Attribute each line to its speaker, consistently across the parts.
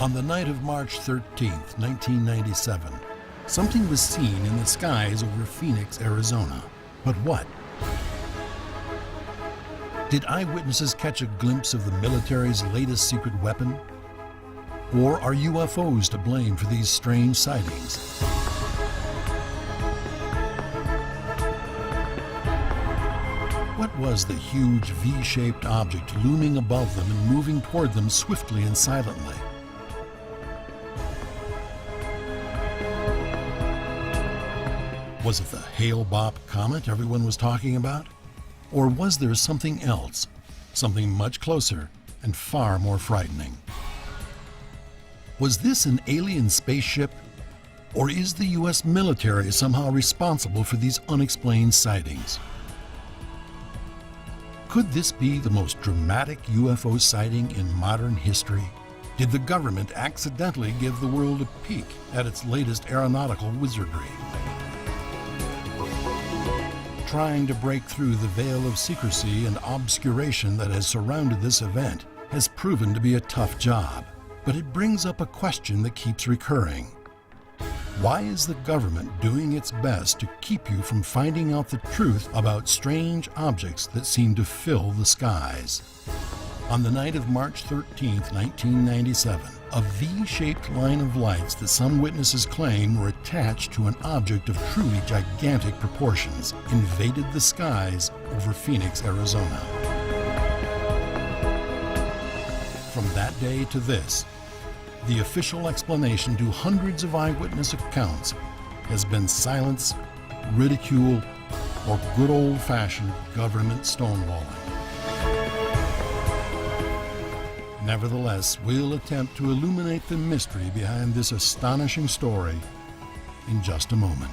Speaker 1: On the night of March 13th, 1997, something was seen in the skies over Phoenix, Arizona. But what? Did eyewitnesses catch a glimpse of the military's latest secret weapon? Or are UFOs to blame for these strange sightings? What was the huge V-shaped object looming above them and moving toward them swiftly and silently? Was it the Hale-Bopp comet everyone was talking about? Or was there something else, something much closer and far more frightening? Was this an alien spaceship? Or is the U.S. military somehow responsible for these unexplained sightings? Could this be the most dramatic UFO sighting in modern history? Did the government accidentally give the world a peek at its latest aeronautical wizardry? Trying to break through the veil of secrecy and obscuration that has surrounded this event has proven to be a tough job, but it brings up a question that keeps recurring. Why is the government doing its best to keep you from finding out the truth about strange objects that seem to fill the skies? On the night of March 13, 1997, a V-shaped line of lights that some witnesses claim were attached to an object of truly gigantic proportions invaded the skies over Phoenix, Arizona. From that day to this, the official explanation to hundreds of eyewitness accounts has been silence, ridicule, or good old-fashioned government stonewalling. Nevertheless, we'll attempt to illuminate the mystery behind this astonishing story in just a moment.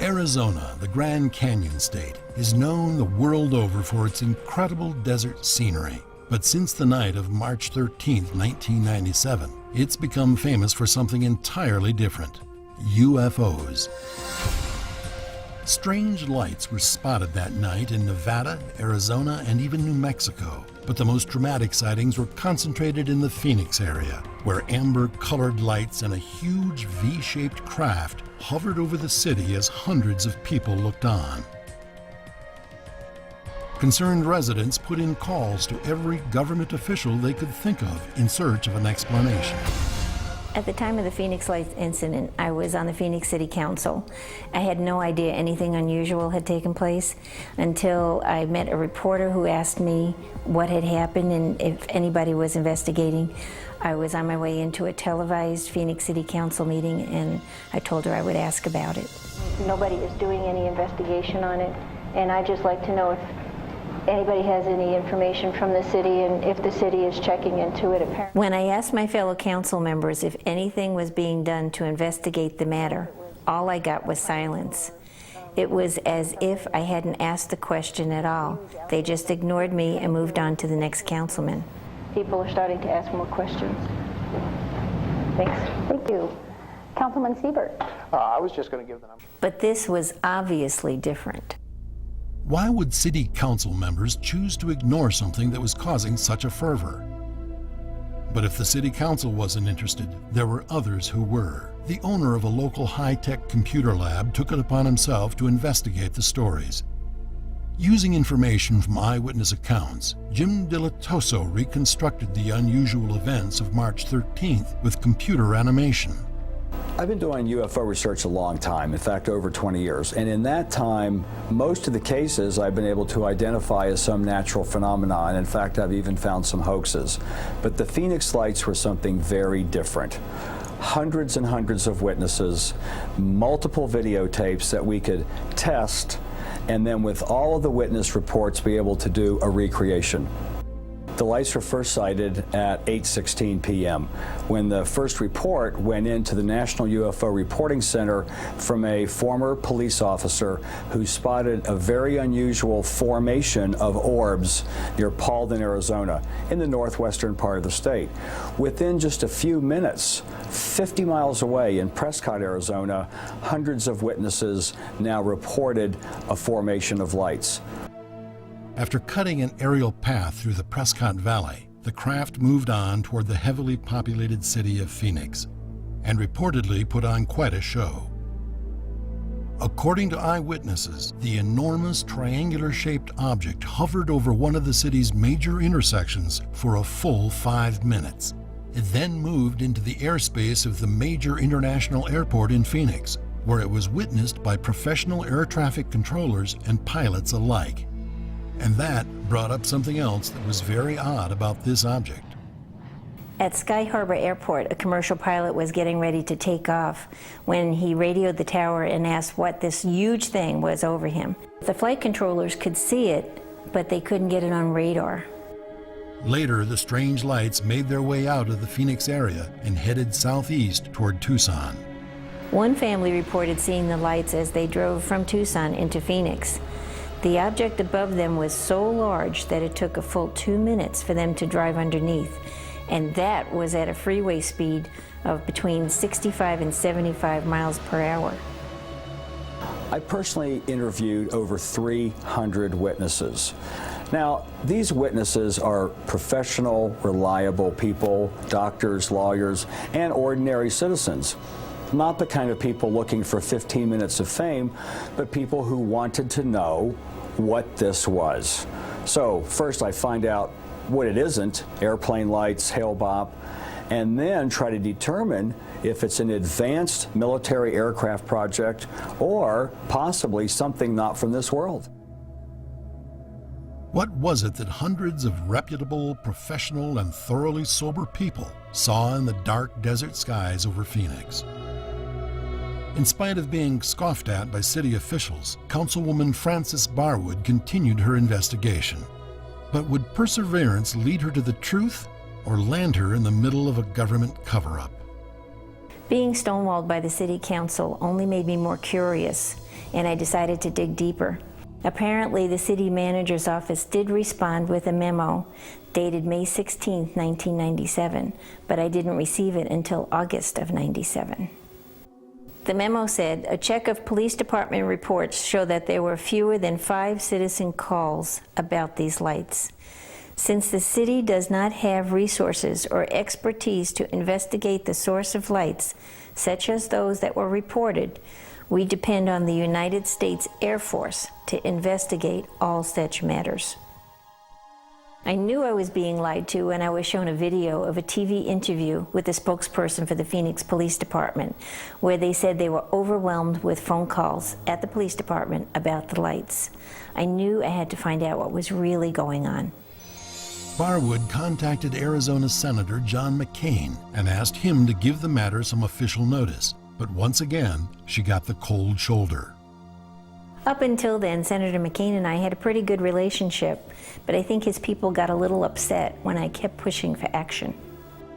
Speaker 1: Arizona, the Grand Canyon state, is known the world over for its incredible desert scenery. But since the night of March 13, 1997, it's become famous for something entirely different: UFOs. Strange lights were spotted that night in Nevada, Arizona, and even New Mexico. But the most dramatic sightings were concentrated in the Phoenix area, where amber-colored lights and a huge V-shaped craft hovered over the city as hundreds of people looked on. Concerned residents put in calls to every government official they could think of in search of an explanation.
Speaker 2: At the time of the Phoenix Lights incident, I was on the Phoenix City Council. I had no idea anything unusual had taken place until I met a reporter who asked me what had happened and if anybody was investigating. I was on my way into a televised Phoenix City Council meeting, and I told her I would ask about it. Nobody is doing any investigation on it, and I'd just like to know if anybody has any information from the city and if the city is checking into it. Apparently, when I asked my fellow council members if anything was being done to investigate the matter, all I got was silence. It was as if I hadn't asked the question at all. They just ignored me and moved on to the next councilman. People are starting to ask more questions. Thanks. Thank you. Councilman Siebert.
Speaker 3: I was just going to give the number.
Speaker 2: But this was obviously different.
Speaker 1: Why would city council members choose to ignore something that was causing such a fervor? But if the city council wasn't interested, there were others who were. The owner of a local high-tech computer lab took it upon himself to investigate the stories. Using information from eyewitness accounts, Jim Dilatoso reconstructed the unusual events of March 13th with computer animation.
Speaker 4: I've been doing UFO research a long time, in fact over 20 years, and in that time most of the cases I've been able to identify as some natural phenomenon, and in fact I've even found some hoaxes. But the Phoenix Lights were something very different. Hundreds and hundreds of witnesses, multiple videotapes that we could test, and then with all of the witness reports be able to do a recreation. The lights were first sighted at 8:16 p.m. when the first report went into the National UFO Reporting Center from a former police officer who spotted a very unusual formation of orbs near Paulden, Arizona, in the northwestern part of the state. Within just a few minutes, 50 miles away in Prescott, Arizona, hundreds of witnesses now reported a formation of lights.
Speaker 1: After cutting an aerial path through the Prescott Valley, the craft moved on toward the heavily populated city of Phoenix and reportedly put on quite a show. According to eyewitnesses, the enormous triangular-shaped object hovered over one of the city's major intersections for a full 5 minutes. It then moved into the airspace of the major international airport in Phoenix, where it was witnessed by professional air traffic controllers and pilots alike. And that brought up something else that was very odd about this object.
Speaker 2: At Sky Harbor Airport, a commercial pilot was getting ready to take off when he radioed the tower and asked what this huge thing was over him. The flight controllers could see it, but they couldn't get it on radar.
Speaker 1: Later, the strange lights made their way out of the Phoenix area and headed southeast toward Tucson.
Speaker 2: One family reported seeing the lights as they drove from Tucson into Phoenix. The object above them was so large that it took a full 2 minutes for them to drive underneath, and that was at a freeway speed of between 65 and 75 miles per hour.
Speaker 4: I personally interviewed over 300 witnesses. Now, these witnesses are professional, reliable people, doctors, lawyers, and ordinary citizens. Not the kind of people looking for 15 minutes of fame, but people who wanted to know what this was. So first I find out what it isn't, airplane lights, hail-bop, and then try to determine if it's an advanced military aircraft project or possibly something not from this world.
Speaker 1: What was it that hundreds of reputable, professional, and thoroughly sober people saw in the dark desert skies over Phoenix? In spite of being scoffed at by city officials, Councilwoman Frances Barwood continued her investigation. But would perseverance lead her to the truth or land her in the middle of a government cover-up?
Speaker 2: Being stonewalled by the city council only made me more curious, and I decided to dig deeper. Apparently, the city manager's office did respond with a memo dated May 16, 1997, but I didn't receive it until August of '97. The memo said, a check of police department reports show that there were fewer than 5 citizen calls about these lights. Since the city does not have resources or expertise to investigate the source of lights, such as those that were reported, we depend on the United States Air Force to investigate all such matters. I knew I was being lied to when I was shown a video of a TV interview with the spokesperson for the Phoenix Police Department, where they said they were overwhelmed with phone calls at the police department about the lights. I knew I had to find out what was really going on.
Speaker 1: Barwood contacted Arizona Senator John McCain and asked him to give the matter some official notice. But once again, she got the cold shoulder.
Speaker 2: Up until then, Senator McCain and I had a pretty good relationship, but I think his people got a little upset when I kept pushing for action.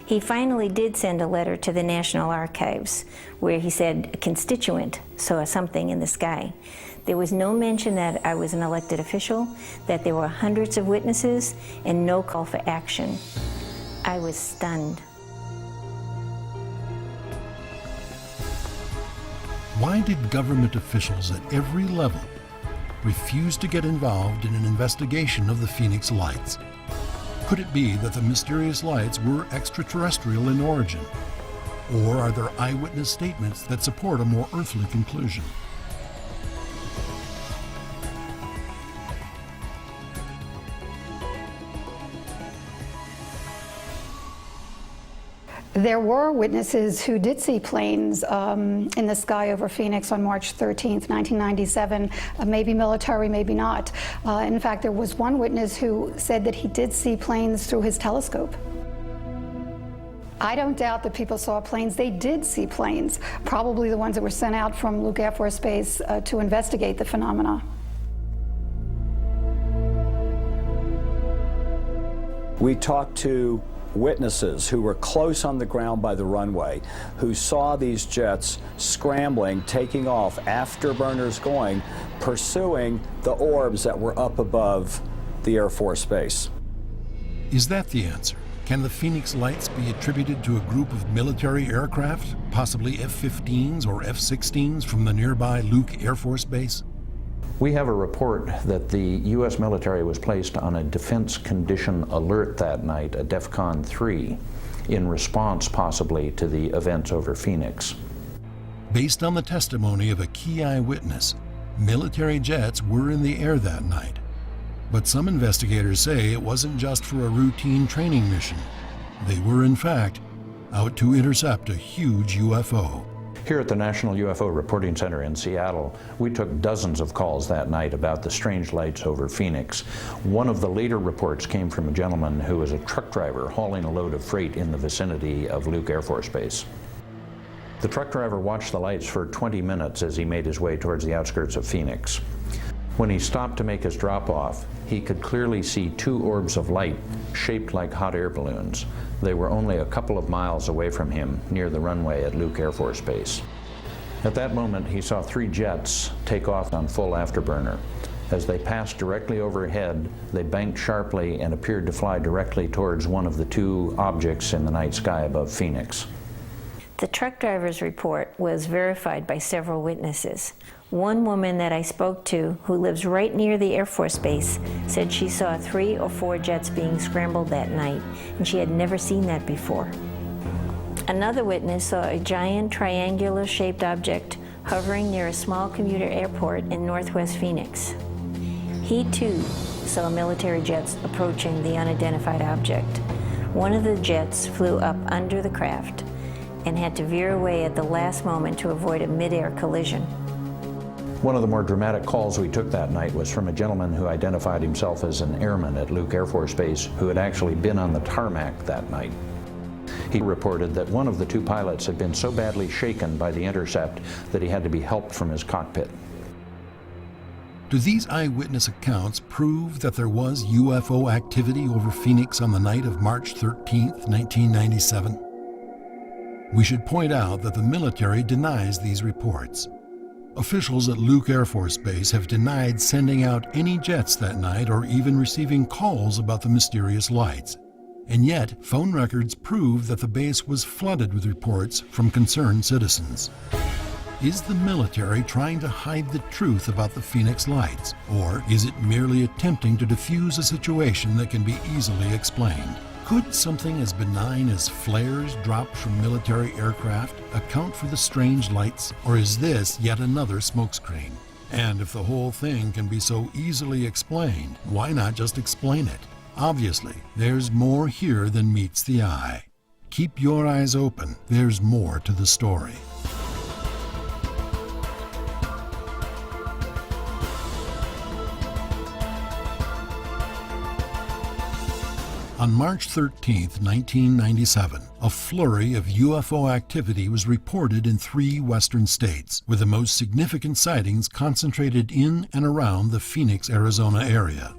Speaker 2: He finally did send a letter to the National Archives where he said a constituent saw something in the sky. There was no mention that I was an elected official, that there were hundreds of witnesses, and no call for action. I was stunned.
Speaker 1: Why did government officials at every level refuse to get involved in an investigation of the Phoenix lights? Could it be that the mysterious lights were extraterrestrial in origin? Or are there eyewitness statements that support a more earthly conclusion?
Speaker 5: There were witnesses who did see planes in the sky over Phoenix on March 13th, 1997, maybe military, maybe not. In fact, there was one witness who said that he did see planes through his telescope. I don't doubt that people saw planes. They did see planes, probably the ones that were sent out from Luke Air Force Base to investigate the phenomena.
Speaker 4: We talked to witnesses who were close on the ground by the runway, who saw these jets scrambling, taking off, afterburners going, pursuing the orbs that were up above the Air Force Base.
Speaker 1: Is that the answer? Can the Phoenix Lights be attributed to a group of military aircraft, possibly F-15s or F-16s from the nearby Luke Air Force Base?
Speaker 6: We have a report that the U.S. military was placed on a defense condition alert that night, a DEFCON 3, in response possibly to the events over Phoenix.
Speaker 1: Based on the testimony of a key eyewitness, military jets were in the air that night. But some investigators say it wasn't just for a routine training mission. They were, in fact, out to intercept a huge UFO.
Speaker 6: Here at the National UFO Reporting Center in Seattle, we took dozens of calls that night about the strange lights over Phoenix. One of the later reports came from a gentleman who was a truck driver hauling a load of freight in the vicinity of Luke Air Force Base. The truck driver watched the lights for 20 minutes as he made his way towards the outskirts of Phoenix. When he stopped to make his drop-off, he could clearly see two orbs of light shaped like hot air balloons. They were only a couple of miles away from him near the runway at Luke Air Force Base. At that moment, he saw three jets take off on full afterburner. As they passed directly overhead, they banked sharply and appeared to fly directly towards one of the two objects in the night sky above Phoenix.
Speaker 2: The truck driver's report was verified by several witnesses. One woman that I spoke to, who lives right near the Air Force Base, said she saw 3 or 4 jets being scrambled that night, and she had never seen that before. Another witness saw a giant triangular-shaped object hovering near a small commuter airport in northwest Phoenix. He, too, saw military jets approaching the unidentified object. One of the jets flew up under the craft and had to veer away at the last moment to avoid a mid-air collision.
Speaker 6: One of the more dramatic calls we took that night was from a gentleman who identified himself as an airman at Luke Air Force Base who had actually been on the tarmac that night. He reported that one of the two pilots had been so badly shaken by the intercept that he had to be helped from his cockpit.
Speaker 1: Do these eyewitness accounts prove that there was UFO activity over Phoenix on the night of March 13, 1997? We should point out that the military denies these reports. Officials at Luke Air Force Base have denied sending out any jets that night or even receiving calls about the mysterious lights. And yet, phone records prove that the base was flooded with reports from concerned citizens. Is the military trying to hide the truth about the Phoenix Lights, or is it merely attempting to defuse a situation that can be easily explained? Could something as benign as flares dropped from military aircraft account for the strange lights, or is this yet another smokescreen? And if the whole thing can be so easily explained, why not just explain it? Obviously, there's more here than meets the eye. Keep your eyes open. There's more to the story. On March 13, 1997, a flurry of UFO activity was reported in 3 western states, with the most significant sightings concentrated in and around the Phoenix, Arizona area.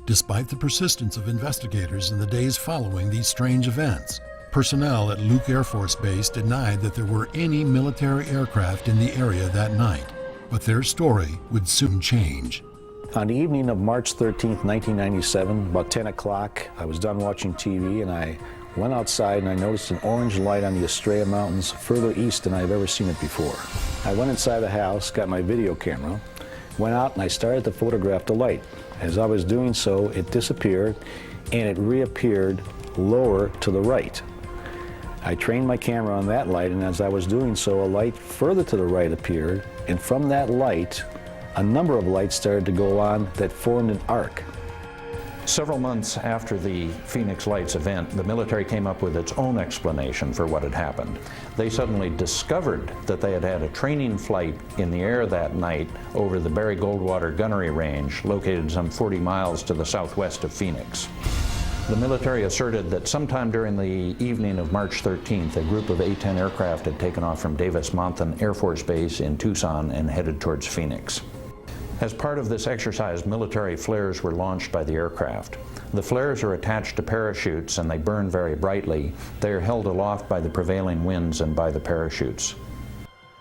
Speaker 1: Despite the persistence of investigators in the days following these strange events, personnel at Luke Air Force Base denied that there were any military aircraft in the area that night. But their story would soon change.
Speaker 7: On the evening of March 13th, 1997, about 10 o'clock, I was done watching TV and I went outside and I noticed an orange light on the Estrella Mountains further east than I've ever seen it before. I went inside the house, got my video camera, went out and I started to photograph the light. As I was doing so, it disappeared and it reappeared lower to the right. I trained my camera on that light, and as I was doing so, a light further to the right appeared, and from that light, a number of lights started to go on that formed an arc.
Speaker 6: Several months after the Phoenix Lights event, the military came up with its own explanation for what had happened. They suddenly discovered that they had had a training flight in the air that night over the Barry Goldwater Gunnery Range, located some 40 miles to the southwest of Phoenix. The military asserted that sometime during the evening of March 13th, a group of A-10 aircraft had taken off from Davis-Monthan Air Force Base in Tucson and headed towards Phoenix. As part of this exercise, military flares were launched by the aircraft. The flares are attached to parachutes and they burn very brightly. They are held aloft by the prevailing winds and by the parachutes.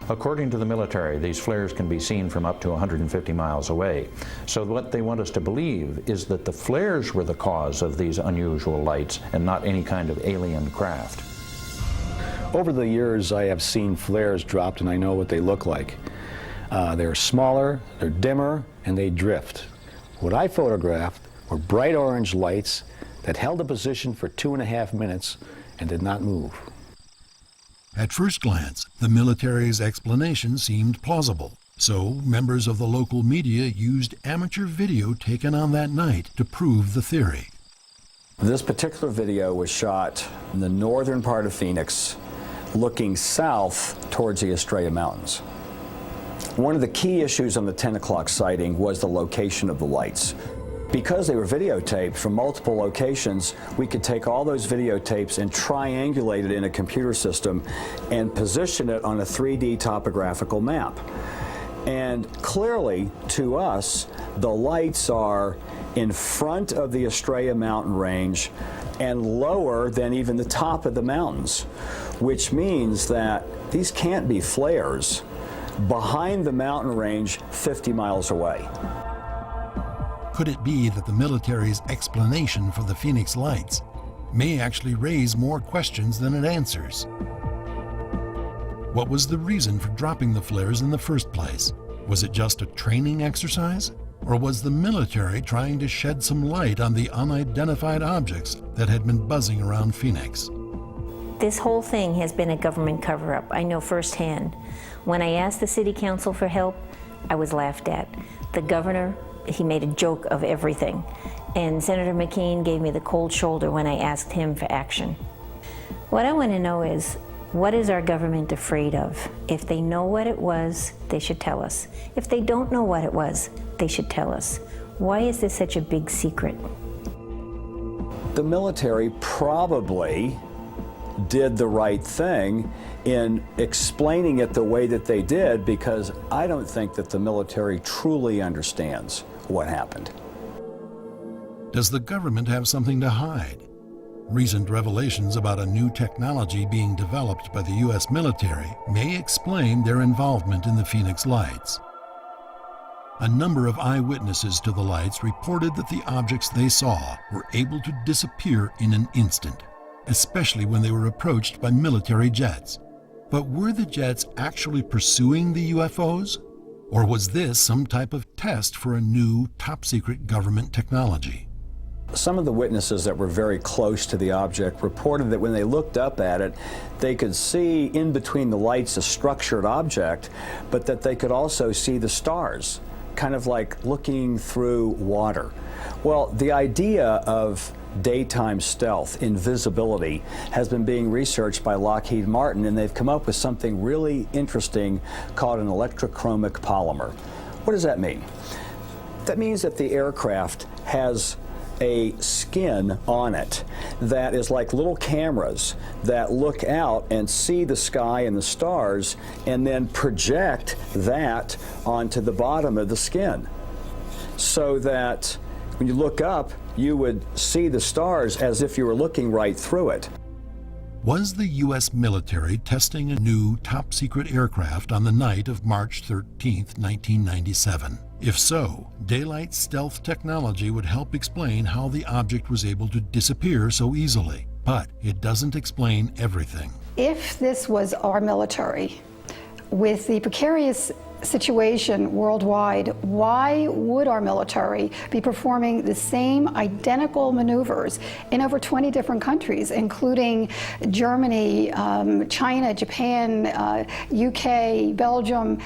Speaker 6: According to the military, these flares can be seen from up to 150 miles away. So what they want us to believe is that the flares were the cause of these unusual lights and not any kind of alien craft.
Speaker 7: Over the years, I have seen flares dropped and I know what they look like. They're smaller, they're dimmer, and they drift. What I photographed were bright orange lights that held a position for 2.5 minutes and did not move.
Speaker 1: At first glance, the military's explanation seemed plausible. So, members of the local media used amateur video taken on that night to prove the theory.
Speaker 4: This particular video was shot in the northern part of Phoenix, looking south towards the Estrella Mountains. One of the key issues on the 10 o'clock sighting was the location of the lights. Because they were videotaped from multiple locations, we could take all those videotapes and triangulate it in a computer system and position it on a 3D topographical map. And clearly, to us, the lights are in front of the Estrella mountain range and lower than even the top of the mountains, which means that these can't be flares behind the mountain range 50 miles away.
Speaker 1: Could it be that the military's explanation for the Phoenix Lights may actually raise more questions than it answers? What was the reason for dropping the flares in the first place? Was it just a training exercise? Or was the military trying to shed some light on the unidentified objects that had been buzzing around Phoenix?
Speaker 2: This whole thing has been a government cover-up. I know firsthand. When I asked the city council for help, I was laughed at. The governor, he made a joke of everything. And Senator McCain gave me the cold shoulder when I asked him for action. What I want to know is, what is our government afraid of? If they know what it was, they should tell us. If they don't know what it was, they should tell us. Why is this such a big secret?
Speaker 4: The military probably did the right thing in explaining it the way that they did, because I don't think that the military truly understands what happened.
Speaker 1: Does the government have something to hide? Recent revelations about a new technology being developed by the U.S. military may explain their involvement in the Phoenix Lights. A number of eyewitnesses to the lights reported that the objects they saw were able to disappear in an instant, especially when they were approached by military jets. But were the jets actually pursuing the UFOs? Or was this some type of test for a new, top-secret government technology?
Speaker 4: Some of the witnesses that were very close to the object reported that when they looked up at it, they could see in between the lights a structured object, but that they could also see the stars, kind of like looking through water. Well, the idea of daytime stealth, invisibility, has been being researched by Lockheed Martin, and they've come up with something really interesting called an electrochromic polymer. What does that mean? That means that the aircraft has a skin on it that is like little cameras that look out and see the sky and the stars and then project that onto the bottom of the skin, so that when you look up, you would see the stars as if you were looking right through it.
Speaker 1: Was the U.S. military testing a new top-secret aircraft on the night of March 13, 1997? If so, daylight stealth technology would help explain how the object was able to disappear so easily. But it doesn't explain everything.
Speaker 5: If this was our military, with the precarious situation worldwide, why would our military be performing the same identical maneuvers in over 20 different countries, including Germany, China, Japan, UK, Belgium,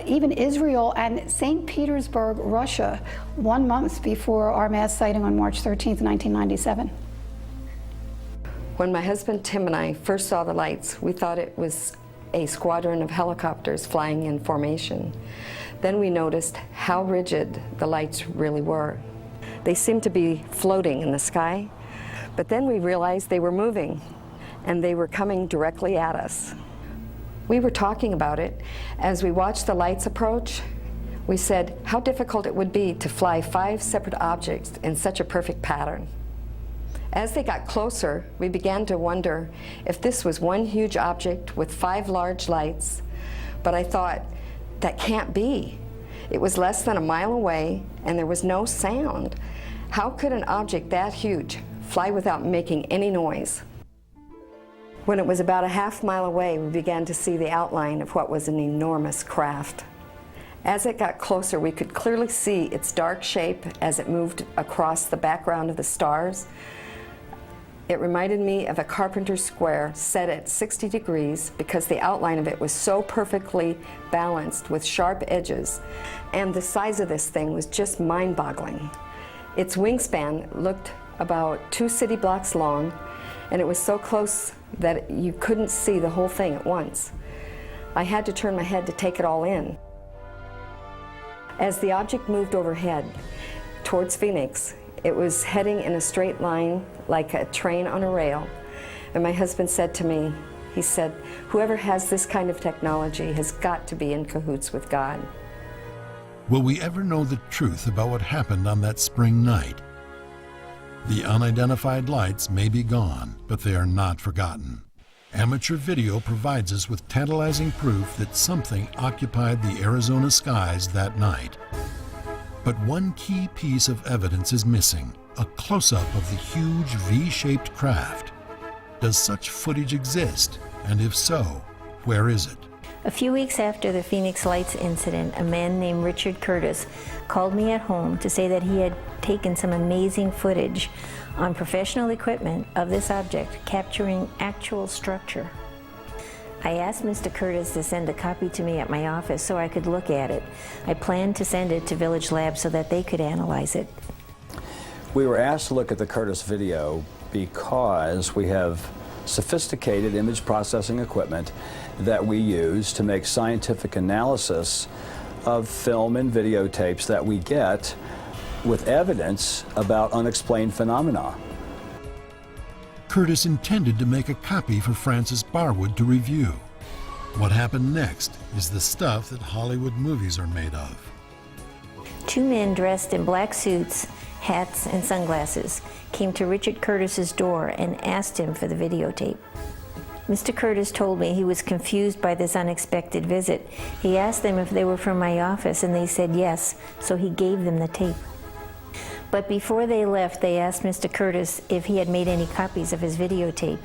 Speaker 5: even Israel, and St. Petersburg, Russia, 1 month before our mass sighting on March 13th, 1997?
Speaker 8: When my husband Tim and I first saw the lights, we thought it was a squadron of helicopters flying in formation. Then we noticed how rigid the lights really were. They seemed to be floating in the sky, but then we realized they were moving, and they were coming directly at us. We were talking about it. As we watched the lights approach, We said how difficult it would be to fly 5 separate objects in such a perfect pattern. As they got closer, we began to wonder if this was one huge object with 5 large lights, but I thought, that can't be. It was less than a mile away and there was no sound. How could an object that huge fly without making any noise? When it was about a half-mile away, we began to see the outline of what was an enormous craft. As it got closer, we could clearly see its dark shape as it moved across the background of the stars. It reminded me of a carpenter's square set at 60 degrees because the outline of it was so perfectly balanced with sharp edges, and the size of this thing was just mind-boggling. Its wingspan looked about 2 city blocks long, and it was so close that you couldn't see the whole thing at once. I had to turn my head to take it all in. As the object moved overhead towards Phoenix, it was heading in a straight line like a train on a rail. And my husband said to me, he said, whoever has this kind of technology has got to be in cahoots with God.
Speaker 1: Will we ever know the truth about what happened on that spring night? The unidentified lights may be gone, but they are not forgotten. Amateur video provides us with tantalizing proof that something occupied the Arizona skies that night. But one key piece of evidence is missing, a close-up of the huge V-shaped craft. Does such footage exist? And if so, where is it?
Speaker 2: A few weeks after the Phoenix Lights incident, a man named Richard Curtis called me at home to say that he had taken some amazing footage on professional equipment of this object capturing actual structure. I asked Mr. Curtis to send a copy to me at my office so I could look at it. I planned to send it to Village Labs so that they could analyze it.
Speaker 4: We were asked to look at the Curtis video because we have sophisticated image processing equipment that we use to make scientific analysis of film and videotapes that we get with evidence about unexplained phenomena.
Speaker 1: Curtis intended to make a copy for Francis Barwood to review. What happened next is the stuff that Hollywood movies are made of.
Speaker 2: 2 men dressed in black suits, hats, and sunglasses came to Richard Curtis's door and asked him for the videotape. Mr. Curtis told me he was confused by this unexpected visit. He asked them if they were from my office, and they said yes, so he gave them the tape. But before they left, they asked Mr. Curtis if he had made any copies of his videotape.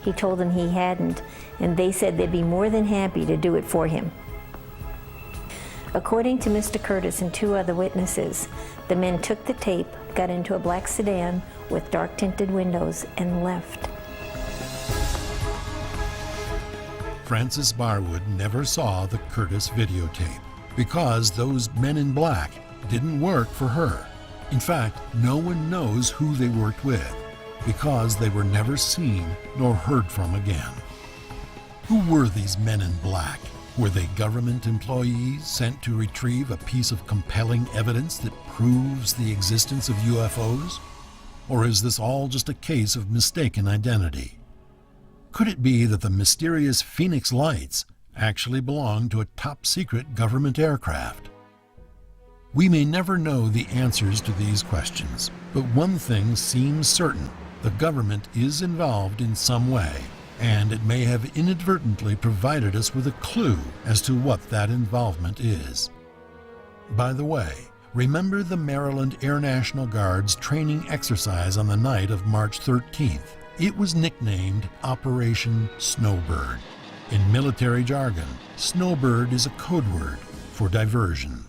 Speaker 2: He told them he hadn't, and they said they'd be more than happy to do it for him. According to Mr. Curtis and 2 other witnesses, the men took the tape, got into a black sedan with dark tinted windows, and left.
Speaker 1: Francis Barwood never saw the Curtis videotape because those men in black didn't work for her. In fact, no one knows who they worked with because they were never seen nor heard from again. Who were these men in black? Were they government employees sent to retrieve a piece of compelling evidence that proves the existence of UFOs? Or is this all just a case of mistaken identity? Could it be that the mysterious Phoenix Lights actually belonged to a top-secret government aircraft? We may never know the answers to these questions, but one thing seems certain: the government is involved in some way, and it may have inadvertently provided us with a clue as to what that involvement is. By the way, remember the Maryland Air National Guard's training exercise on the night of March 13th? It was nicknamed Operation Snowbird. In military jargon, Snowbird is a code word for diversion.